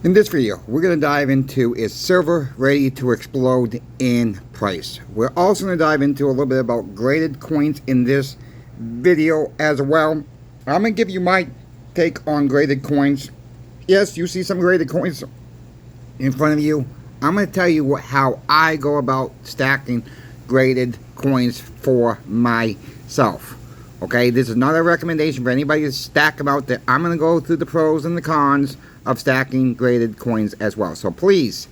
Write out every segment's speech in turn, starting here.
In this video, we're going to dive into is silver ready to explode in price. We're also going to dive into a little bit about graded coins in this video as well. I'm going to give you my take on graded coins. Yes, you see some graded coins in front of you. I'm going to tell you how I go about stacking graded coins for myself. Okay, this is not a recommendation for anybody to stack them out there. I'm going to go through the pros and the cons of stacking graded coins as well. So please,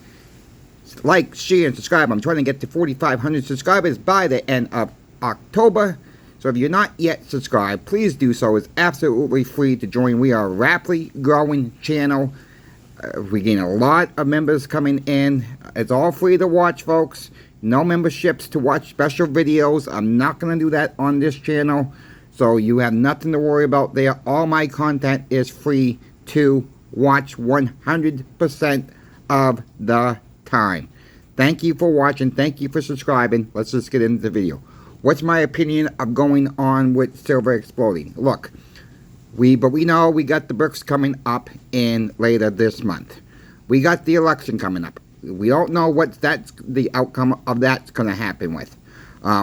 like, share, and subscribe. I'm trying to get to 4,500 subscribers by the end of October. So if you're not yet subscribed, please do so. It's absolutely free to join. We are a rapidly growing channel. We gain a lot of members coming in. It's all free to watch, folks. No memberships to watch special videos. I'm not going to do that on this channel. So you have nothing to worry about there. All my content is free to watch 100% of the time. Thank you for watching. Thank you for subscribing. Let's just get into the video. What's my opinion of going on with silver exploding? Look, we know we got the BRICS coming up in later this month. We got the election coming up. We don't know what the outcome of that's going to happen with.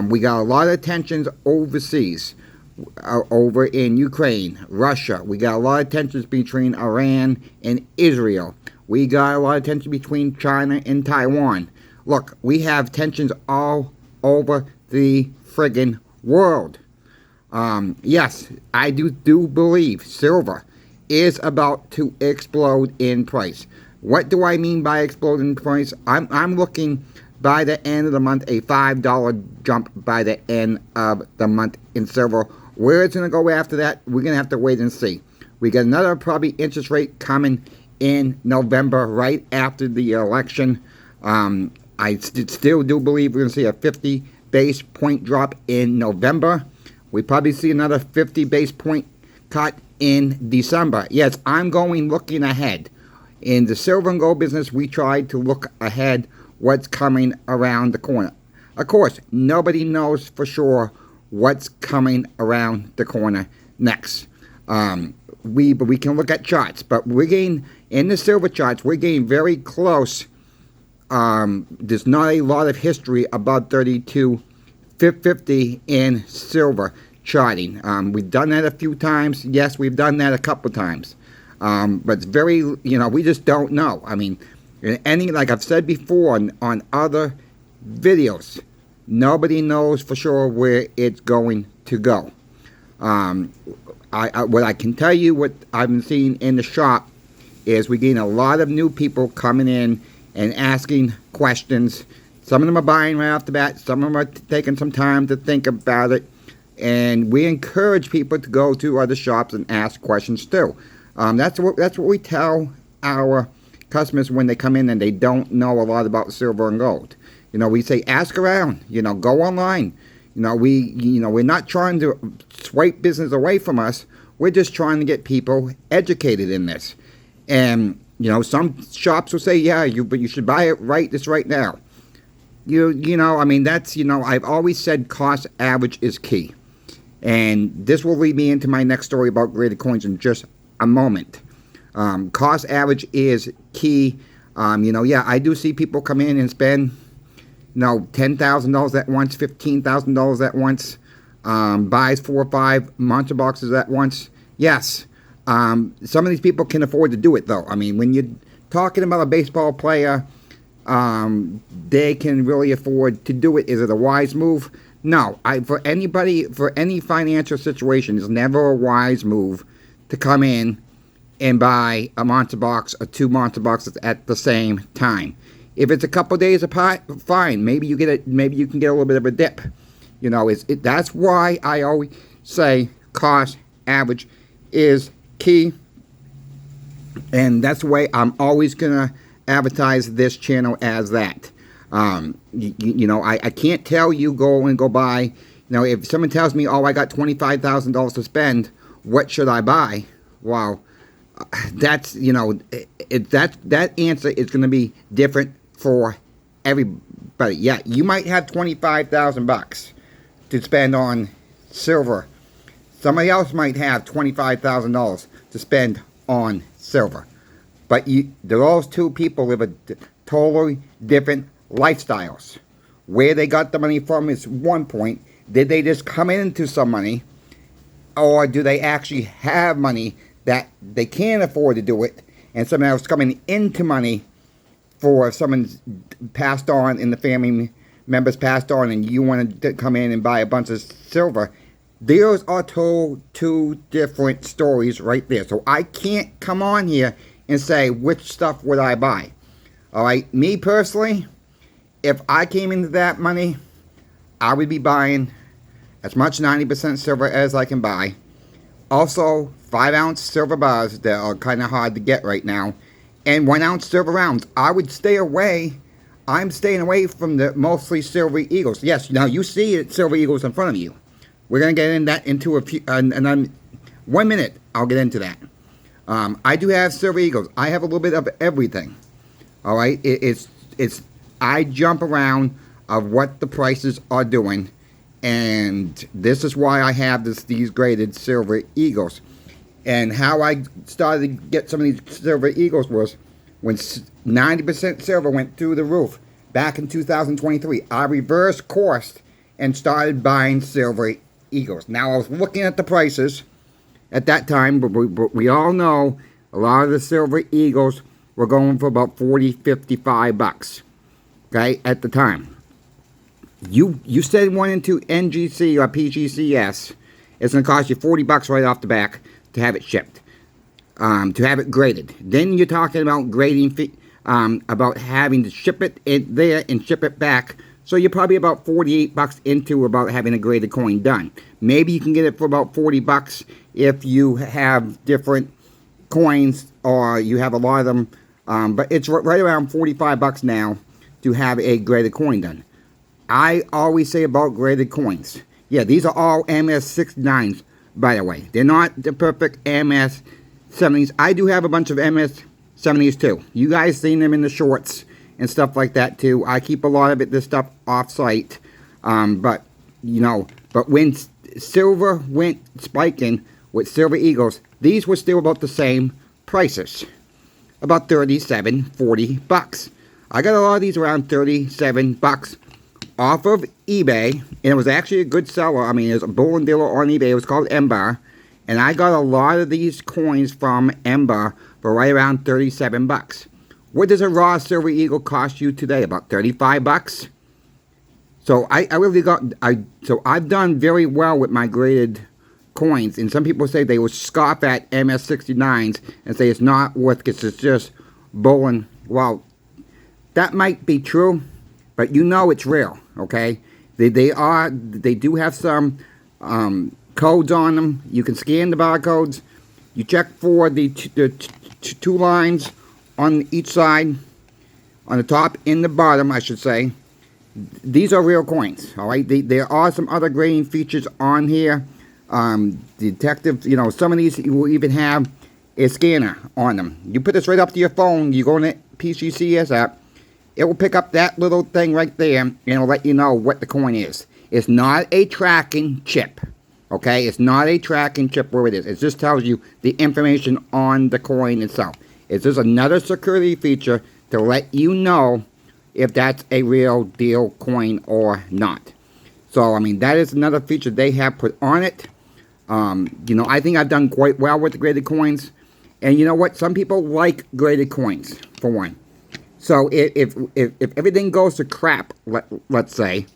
We got a lot of tensions overseas. Over in Ukraine, Russia. We got a lot of tensions between Iran and Israel. We got a lot of tension between China and Taiwan. Look, we have tensions all over the friggin' world. Yes, I do believe silver is about to explode in price. What do I mean by exploding in price? I'm looking by the end of the month a $5 jump by the end of the month in silver. Where it's going to go after that, we're going to have to wait and see. We got another probably interest rate coming in November, right after the election. I still do believe we're going to see a 50 base point drop in November. We probably see another 50 base point cut in December. Yes, I'm looking ahead. In the silver and gold business, we try to look ahead what's coming around the corner. Of course, nobody knows for sure what's coming around the corner next. We can look at charts, but we're getting, in the silver charts, we're getting very close. There's not a lot of history above 32.50 in silver charting. We've done that a few times. Yes, we've done that a couple times. But it's very, we just don't know. I mean, like I've said before on other videos, nobody knows for sure where it's going to go. What I can tell you, what I've been seeing in the shop, is we're getting a lot of new people coming in and asking questions. Some of them are buying right off the bat. Some of them are taking some time to think about it. And we encourage people to go to other shops and ask questions too. That's what we tell our customers when they come in and they don't know a lot about silver and gold. We say ask around. Go online. We're not trying to swipe business away from us. We're just trying to get people educated in this. And some shops will say, yeah, but you should buy it right now. I mean, that's I've always said cost average is key. And this will lead me into my next story about graded coins in just a moment. Cost average is key. Yeah, I do see people come in and spend $10,000 at once, $15,000 at once, buys 4 or 5 monster boxes at once. Yes, some of these people can afford to do it, though. I mean, when you're talking about a baseball player, they can really afford to do it. Is it a wise move? No. For any financial situation, it's never a wise move to come in and buy a monster box or 2 monster boxes at the same time. If it's a couple days apart, fine. Maybe you can get a little bit of a dip. That's why I always say cost average is key, and that's the way I'm always gonna advertise this channel as that. I can't tell you go buy. If someone tells me, oh, I got $25,000 to spend, what should I buy? Well, that's that answer is going to be different for everybody. Yeah, you might have $25,000 to spend on silver. Somebody else might have $25,000 to spend on silver. But those two people live a totally different lifestyles. Where they got the money from is one point. Did they just come into some money? Or do they actually have money that they can't afford to do it? And someone else coming into money for if someone's passed on and the family members passed on and you want to come in and buy a bunch of silver. Those are two different stories right there. So I can't come on here and say which stuff would I buy. Alright, me personally, if I came into that money, I would be buying as much 90% silver as I can buy. Also, 5-ounce silver bars that are kind of hard to get right now. And 1-ounce silver rounds. I would stay away. I'm staying away from the mostly silver eagles. Yes, now you see it, silver eagles in front of you. We're going to get into a few, and I'm 1 minute, I'll get into that. I do have silver eagles. I have a little bit of everything. All right, I jump around of what the prices are doing, and this is why I have these graded silver eagles. And how I started to get some of these silver eagles was when 90% silver went through the roof back in 2023. I reversed course and started buying silver eagles. Now, I was looking at the prices at that time, but we all know a lot of the silver eagles were going for about 40, 55 bucks, okay, at the time. You send one into NGC or PGCS, it's going to cost you 40 bucks right off the back to have it shipped, to have it graded. Then you're talking about grading fee, about having to ship it in there and ship it back. So you're probably about 48 bucks into about having a graded coin done. Maybe you can get it for about 40 bucks if you have different coins or you have a lot of them. But it's right around 45 bucks now to have a graded coin done. I always say about graded coins. Yeah, these are all MS69s, by the way. They're not the perfect MS70s. I do have a bunch of MS70s too. You guys seen them in the shorts and stuff like that too. I keep a lot of this stuff off-site. But when silver went spiking with silver eagles, these were still about the same prices. About 37, 40 bucks. I got a lot of these around 37 bucks off of eBay, and it was actually a good seller. I mean, there's a bullion dealer on eBay. It was called Embar, and I got a lot of these coins from Embar for right around 37 bucks. What does a raw silver eagle cost you today? About 35 bucks. So I've done very well with my graded coins, and some people say they will scoff at MS69s and say it's not worth it because it's just bullion. Well, that might be true, but you know it's real, okay? They do have some codes on them. You can scan the barcodes. You check for the two lines on each side, on the top and the bottom, I should say. These are real coins, all right? There are some other grading features on here. Detective, some of these will even have a scanner on them. You put this right up to your phone. You go in the PGCS app. It will pick up that little thing right there, and it'll let you know what the coin is. It's not a tracking chip, okay? It's not a tracking chip where it is. It just tells you the information on the coin itself. It's just another security feature to let you know if that's a real deal coin or not. So, I mean, that is another feature they have put on it. I think I've done quite well with the graded coins. And you know what? Some people like graded coins, for one. So if everything goes to crap, let's say,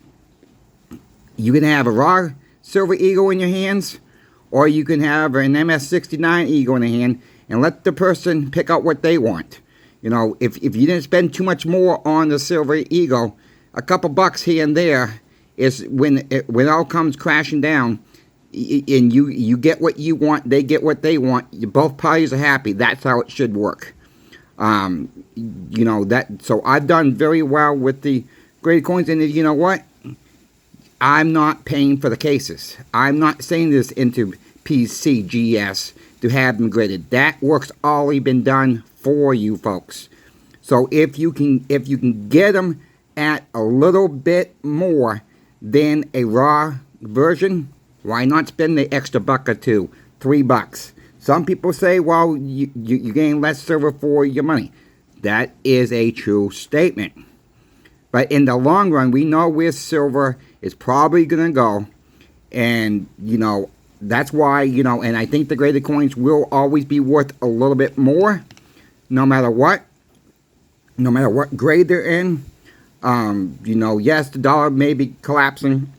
you can have a raw silver eagle in your hands, or you can have an MS69 eagle in the hand, and let the person pick out what they want. If you didn't spend too much more on the silver eagle, a couple bucks here and there is when it all comes crashing down, and you get what you want, they get what they want. Both parties are happy. That's how it should work. So I've done very well with the graded coins, and you know what? I'm not paying for the cases. I'm not saying this into PCGS to have them graded. That work's already been done for you folks. So if you can get them at a little bit more than a raw version, why not spend the extra buck or two, $3? some people say, well, you gain less silver for your money. That is a true statement. But in the long run, we know where silver is probably going to go. And, that's why, and I think the graded coins will always be worth a little bit more, no matter what. No matter what grade they're in. Yes, the dollar may be collapsing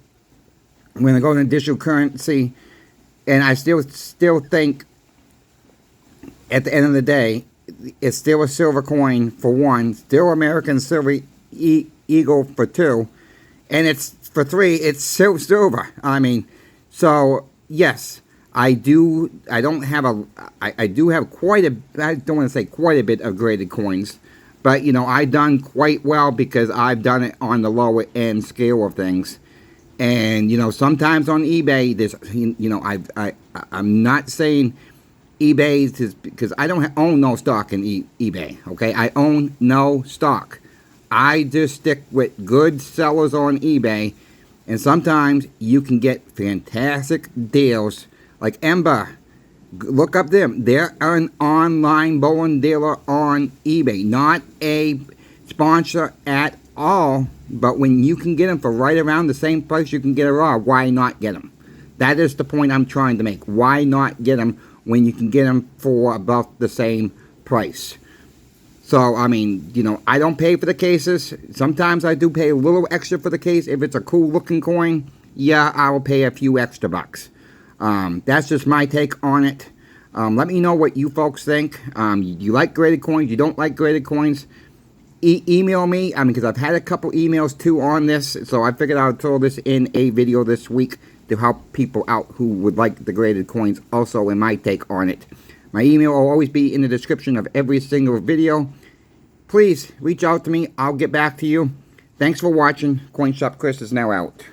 when it goes to digital currency. And I still think, at the end of the day, it's still a silver coin for one, still American Silver Eagle for two, and it's for three, it's silver. So yes, I do have quite a, I don't want to say quite a bit of graded coins, but I've done quite well because I've done it on the lower end scale of things. And sometimes on eBay, there's I'm not saying eBay is because I don't own no stock in eBay. Okay, I own no stock. I just stick with good sellers on eBay, and sometimes you can get fantastic deals. Like Ember, look up them. They're an online bullion dealer on eBay, not a sponsor at all. But when you can get them for right around the same price you can get it raw, why not get them? That is the point I'm trying to make. Why not get them when you can get them for about the same price? So, I don't pay for the cases. Sometimes I do pay a little extra for the case. If it's a cool looking coin, yeah, I will pay a few extra bucks. That's just my take on it. Let me know what you folks think. You like graded coins? You don't like graded coins? Email me, because I've had a couple emails too on this, so I figured I would throw this in a video this week to help people out who would like the graded coins also in my take on it. My email will always be in the description of every single video. Please reach out to me. I'll get back to you. Thanks for watching. Coin Shop Chris is now out.